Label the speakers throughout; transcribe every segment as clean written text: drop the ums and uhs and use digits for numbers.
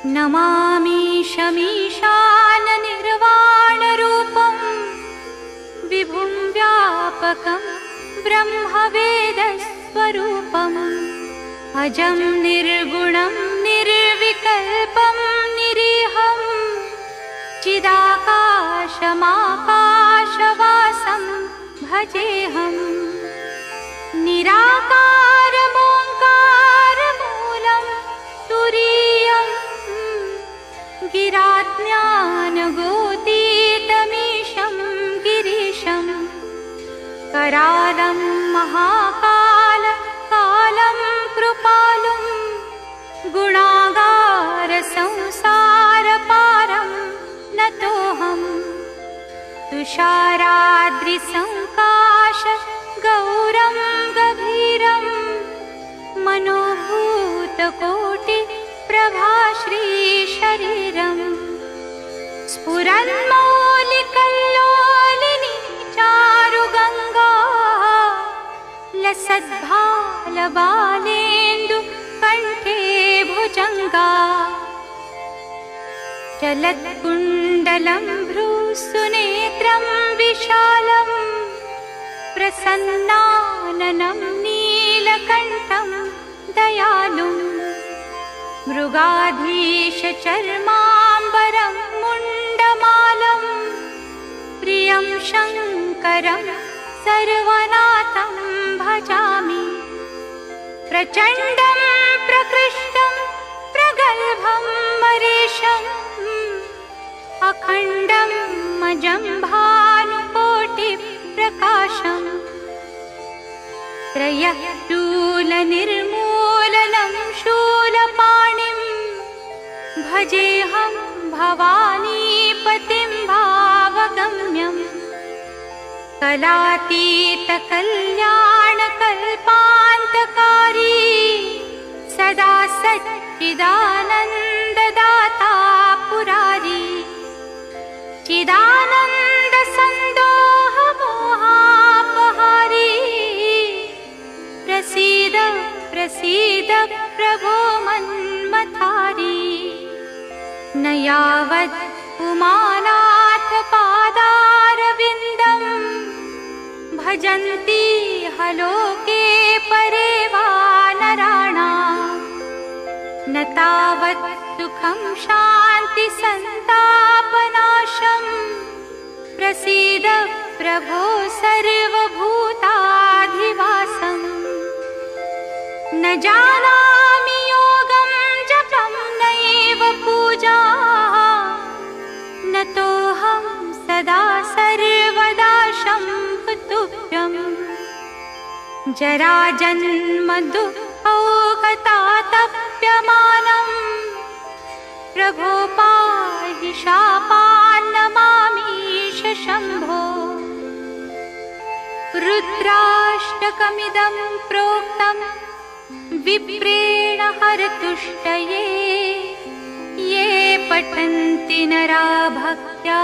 Speaker 1: नमामि शमीशाननिर्वाणरूपं विभुं व्यापकं ब्रह्मवेदस्वरूपम् अजं निर्गुणं निर्विकल्पं निरीहं चिदाकाशमाकाशवासं भजेऽहम् निराकारमोङ्कारमूलं तुरीयं गिराज्ञानगोतीतमीशं गिरीशं करालं महाकालं कृपालुं गुणागारसंसारपारं नतोऽहम् तुषाराद्रिसङ्काश गौरं गभीरं मनोभूतकोटिप्रभाश्रीशरीरं स्फुरन्मौलिकल्लोलिनी चारुगङ्गा लसद्भालबालेन्दुकण्ठे भुजङ्गा चलत्कुण्डलं भ्रूसुनेत्रं विशालं प्रसन्नाननं नीलकण्ठं दयालुं मृगाधीशचर्माम्बरं मुण्डमालं प्रियं शङ्करं सर्वनाथं भजामि प्रचण्डं प्रकृष्टं प्रगल्भं मरीशम् अखण्डं मजं भानुकोटिप्रकाशम् त्रयशूलनिर्मूलनं शूलपाणिं भजेऽहं भवानीपतिं भावगम्यम् कलातीतकल्याणकल्पान्तकारी सदा सच्चिदानन्ददाता पुरारी चिदानन्दसन्दोहमोहापहारी प्रसीद प्रसीद प्रभो मन्मथारी न यावत् उमानाथ पादारविन्दं भजन्ति हलोके परे वा नराणाम् न तावत् सुखं शान्ति सन्तापनाशं प्रसीद प्रभो सर्वभूताधिवासम् न जानामि योगं जपं नैव पूजा नतोऽहं सदा सर्वदा शम्भुतुभ्यम् जराजन्म दुःखौघतातप्यमानं प्रभो पाहि शापान्नमामीश शम्भो रुद्राष्टकमिदं प्रोक्तं विप्रेण हरतुष्टये ये पठन्ति नरा भक्त्या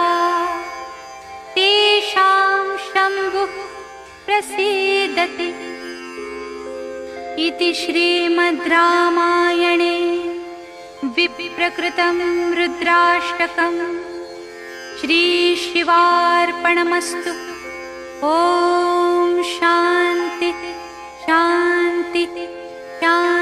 Speaker 1: तेषां शम्भुः प्रसीदति इति श्रीमद् रामायणे विप्रकृतं रुद्राष्टकं श्रीशिवार्पणमस्तु। ॐ शान्ति शान्ति शान्ति।